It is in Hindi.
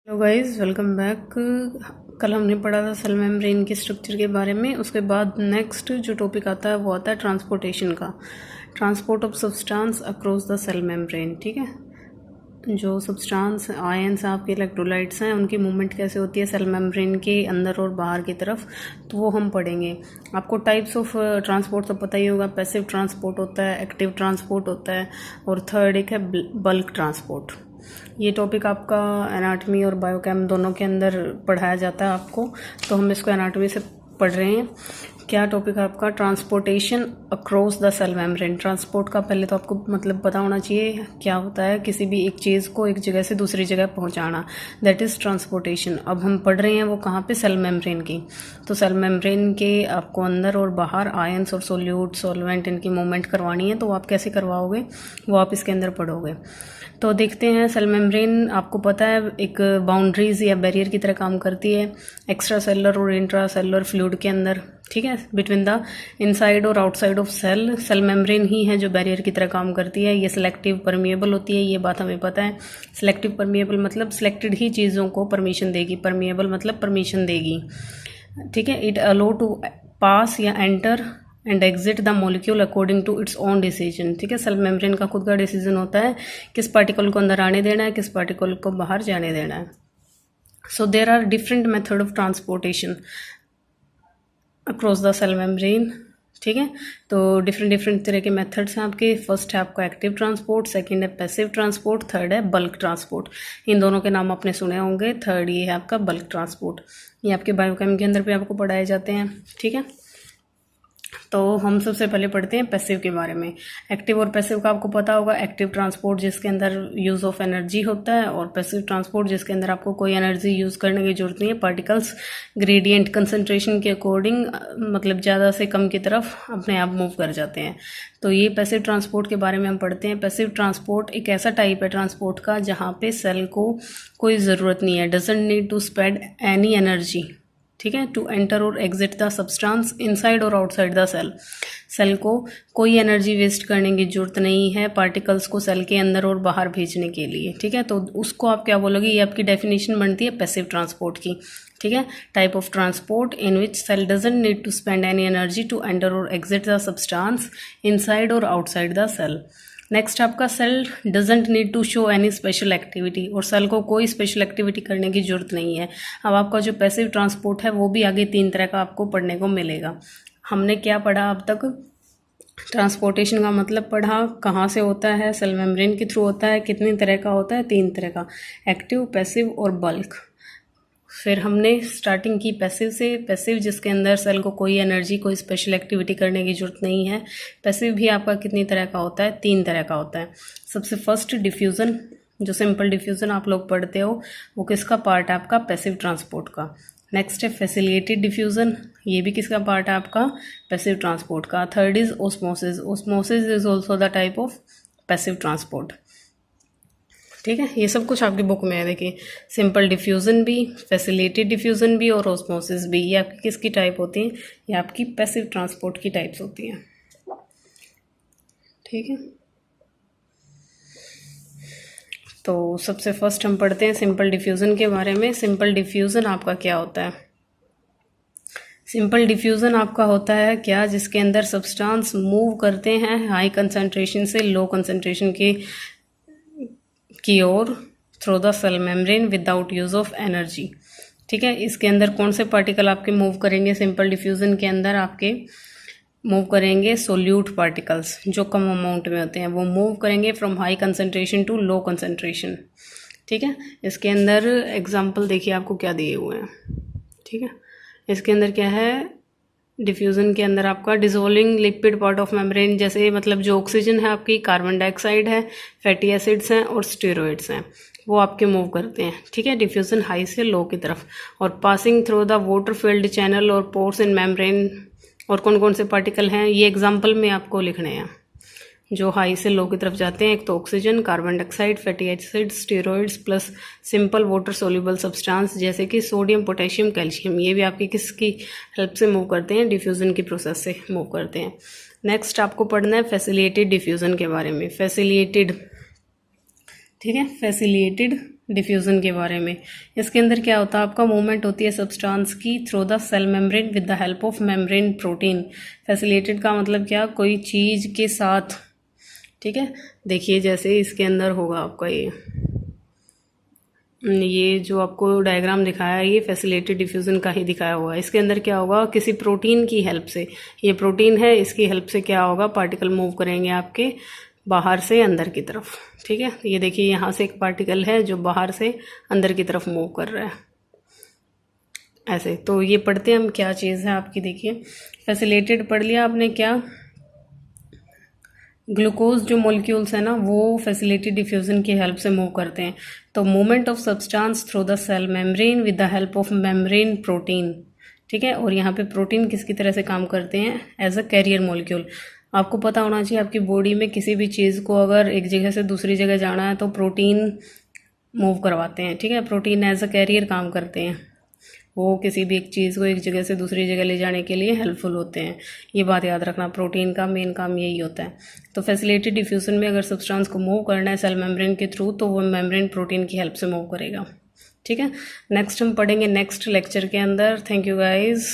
Hello guys, welcome back. कल हमने पढ़ा था सेल मेम्ब्रेन के स्ट्रक्चर के बारे में। उसके बाद नेक्स्ट जो टॉपिक आता है वो आता है ट्रांसपोर्टेशन का। Transport of substance across the cell membrane. ठीक है, जो सब्सटेंस आयंस आपके इलेक्ट्रोलाइट्स हैं उनकी मूवमेंट कैसे होती है सेल मेम्ब्रेन के अंदर और बाहर की तरफ, तो वो हम पढ़ेंगे। आपको टाइप्स ऑफ ट्रांसपोर्ट तो पता ही होगा। पैसिव ट्रांसपोर्ट होता है, एक्टिव ट्रांसपोर्ट होता है, और थर्ड एक है बल्क ट्रांसपोर्ट। ये टॉपिक आपका एनाटॉमी और बायोकेम दोनों के अंदर पढ़ाया जाता है आपको, तो हम इसको एनाटॉमी से पढ़ रहे हैं। क्या टॉपिक है आपका? Transportation across the cell membrane. Transport का पहले तो आपको मतलब पता होना चाहिए क्या होता है। किसी भी एक चीज़ को एक जगह से दूसरी जगह पहुंचाना, दैट इज़ ट्रांसपोर्टेशन। अब हम पढ़ रहे हैं वो कहाँ पे? सेल मेम्ब्रेन की। तो सेल मेम्ब्रेन के आपको अंदर और बाहर आयंस और सोल्यूट सॉल्वेंट इनकी मूवमेंट करवानी है, तो आप कैसे करवाओगे वो आप इसके अंदर पढ़ोगे। तो देखते हैं, सेल मेम्ब्रेन आपको पता है एक बाउंड्रीज या बैरियर की तरह काम करती है एक्स्ट्रा सेलुलर और इंट्रा सेलुलर फ्लूइड के अंदर। ठीक है, बिटवीन द इनसाइड और outside of cell, cell membrane ही है जो बैरियर की तरह काम करती है। ये सिलेक्टिव परमिएबल होती है, ये बात हमें पता है। सिलेक्टिव परमिएबल मतलब सिलेक्टेड ही चीज़ों को परमिशन देगी, परमिएबल मतलब परमिशन देगी। ठीक है, इट अलो टू पास या enter and exit the molecule according to its own decision. ठीक है, सेल मेम्ब्रेन का खुद का डिसीजन होता है किस पार्टिकल को अंदर आने देना है, किस पार्टिकल को बाहर जाने देना है। So there are different method of transportation across the cell membrane. ठीक है, तो डिफरेंट तरह के मेथड्स हैं आपके। फर्स्ट है आपका एक्टिव ट्रांसपोर्ट, सेकंड है पैसिव ट्रांसपोर्ट, थर्ड है बल्क ट्रांसपोर्ट। इन दोनों के नाम आपने सुने होंगे। थर्ड ये है आपका बल्क ट्रांसपोर्ट। ये आपके बायोकेम के अंदर भी आपको पढ़ाए जाते हैं। ठीक है, तो हम सबसे पहले पढ़ते हैं पैसिव के बारे में। एक्टिव और पैसिव का आपको पता होगा। एक्टिव ट्रांसपोर्ट जिसके अंदर यूज़ ऑफ एनर्जी होता है, और पैसिव ट्रांसपोर्ट जिसके अंदर आपको कोई एनर्जी यूज़ करने की जरूरत नहीं है। पार्टिकल्स ग्रेडियंट कंसंट्रेशन के अकॉर्डिंग मतलब ज़्यादा से कम की तरफ अपने आप मूव कर जाते हैं। तो ये पैसिव ट्रांसपोर्ट के बारे में हम पढ़ते हैं। पैसिव ट्रांसपोर्ट एक ऐसा टाइप है ट्रांसपोर्ट का जहाँ पे सेल को कोई ज़रूरत नहीं है, doesn't need to spend any energy. ठीक है, टू एंटर और एग्जिट द सब्सटेंस इनसाइड और आउटसाइड द सेल। सेल को कोई एनर्जी वेस्ट करने की जरूरत नहीं है पार्टिकल्स को सेल के अंदर और बाहर भेजने के लिए। ठीक है, तो उसको आप क्या बोलोगे? ये आपकी डेफिनेशन बनती है पैसिव ट्रांसपोर्ट की। ठीक है, type of transport in which cell doesn't need to spend any energy to enter और एग्जिट द सब्सटेंस इनसाइड और आउटसाइड द सेल। नेक्स्ट आपका cell doesn't need to show any special activity, और सेल को कोई स्पेशल एक्टिविटी करने की जरूरत नहीं है। अब आपका जो पैसिव ट्रांसपोर्ट है वो भी आगे 3 तरह का आपको पढ़ने को मिलेगा। हमने क्या पढ़ा अब तक? ट्रांसपोर्टेशन का मतलब पढ़ा, कहाँ से होता है, सेल मेम्ब्रेन के थ्रू होता है, कितनी तरह का होता है? 3 तरह का, एक्टिव, पैसिव और बल्क। फिर हमने स्टार्टिंग की पैसिव से। पैसिव जिसके अंदर सेल को कोई एनर्जी कोई स्पेशल एक्टिविटी करने की जरूरत नहीं है। पैसिव भी आपका कितनी तरह का होता है? 3 तरह का होता है। सबसे फर्स्ट डिफ्यूज़न, जो सिंपल डिफ्यूज़न आप लोग पढ़ते हो, वो किसका पार्ट है? आपका पैसिव ट्रांसपोर्ट का। नेक्स्ट है फैसिलिटेटेड डिफ्यूज़न, ये भी किसका पार्ट है? आपका पैसिव ट्रांसपोर्ट का। Third is osmosis. Osmosis is also the type of passive transport. ठीक है, ये सब कुछ आपकी बुक में है। देखिए, सिंपल डिफ्यूज़न भी, फैसिलिटेटेड डिफ्यूज़न भी और ऑस्मोसिस भी, ये आपकी किसकी टाइप होती हैं? ये आपकी पैसिव ट्रांसपोर्ट की टाइप्स होती हैं। ठीक है, तो सबसे फर्स्ट हम पढ़ते हैं सिंपल डिफ्यूज़न के बारे में। सिंपल डिफ्यूज़न आपका क्या होता है? सिंपल डिफ्यूज़न आपका होता है क्या? जिसके अंदर सब्सटेंस मूव करते हैं हाई कंसंट्रेशन से लो कंसंट्रेशन की ओर through the cell membrane without use of energy. ठीक है, इसके अंदर कौन से पार्टिकल आपके मूव करेंगे? सिंपल डिफ्यूज़न के अंदर आपके मूव करेंगे सोल्यूट पार्टिकल्स, जो कम अमाउंट में होते हैं, वो मूव करेंगे from high concentration to low concentration. ठीक है, इसके अंदर एग्जांपल देखिए आपको क्या दिए हुए हैं। ठीक है, इसके अंदर क्या है? डिफ्यूज़न के अंदर आपका dissolving liquid part of membrane, जैसे मतलब जो ऑक्सीजन है आपकी, कार्बन डाइऑक्साइड है, फैटी एसिड्स हैं और स्टेरॉइड्स हैं, वो आपके मूव करते हैं। ठीक है, डिफ्यूज़न हाई से लो की तरफ। और passing through the water field channel और पोर्स इन मेम्ब्रेन। और कौन कौन से पार्टिकल हैं ये एग्जाम्पल में आपको लिखने हैं जो हाई से लो की तरफ जाते हैं। एक तो oxygen, carbon dioxide, fatty acid, steroids plus simple water soluble substance जैसे कि सोडियम, पोटेशियम, कैल्शियम। ये भी आपकी किसकी हेल्प से मूव करते हैं? डिफ्यूज़न की प्रोसेस से मूव करते हैं। नेक्स्ट आपको पढ़ना है फैसिलिटेटेड डिफ्यूज़न के बारे में। फैसिलिटेटेड, ठीक है, फैसिलिटेटेड डिफ्यूज़न के बारे में। इसके अंदर क्या होता है, आपका मूवमेंट होती है सब्सटेंस की through the cell membrane with the help of membrane protein. Facilitated का मतलब क्या, कोई चीज़ के साथ, ठीक है। देखिए जैसे इसके अंदर होगा आपका ये जो आपको डायग्राम दिखाया है ये फैसिलिटेटेड डिफ्यूज़न का ही दिखाया हुआ है। इसके अंदर क्या होगा, किसी प्रोटीन की हेल्प से, ये प्रोटीन है, इसकी हेल्प से क्या होगा, पार्टिकल मूव करेंगे आपके बाहर से अंदर की तरफ, ठीक है। ये देखिए यहाँ से एक पार्टिकल है जो बाहर से अंदर की तरफ मूव कर रहा है ऐसे। तो ये पढ़ते हैं हम क्या चीज़ है आपकी। देखिए फैसिलिटेटेड पढ़ लिया आपने, क्या ग्लूकोज जो मॉलिक्यूल्स है ना वो फैसिलिटेटेड डिफ्यूजन की हेल्प से मूव करते हैं। तो movement of substance through the cell membrane with the help of membrane protein, ठीक है। और यहाँ पे प्रोटीन किसकी तरह से काम करते हैं, एज अ कैरियर मॉलिक्यूल। आपको पता होना चाहिए आपकी बॉडी में किसी भी चीज़ को अगर एक जगह से दूसरी जगह जाना है तो प्रोटीन मूव करवाते हैं, ठीक है। प्रोटीन एज अ कैरियर काम करते हैं, वो किसी भी एक चीज़ को एक जगह से दूसरी जगह ले जाने के लिए हेल्पफुल होते हैं। ये बात याद रखना, प्रोटीन का मेन काम यही होता है। तो फैसिलिटेटेड डिफ्यूजन में अगर सब्सटेंस को मूव करना है सेल मेम्ब्रेन के थ्रू तो वो मेम्ब्रेन प्रोटीन की हेल्प से मूव करेगा, ठीक है। नेक्स्ट हम पढ़ेंगे नेक्स्ट लेक्चर के अंदर। Thank you guys.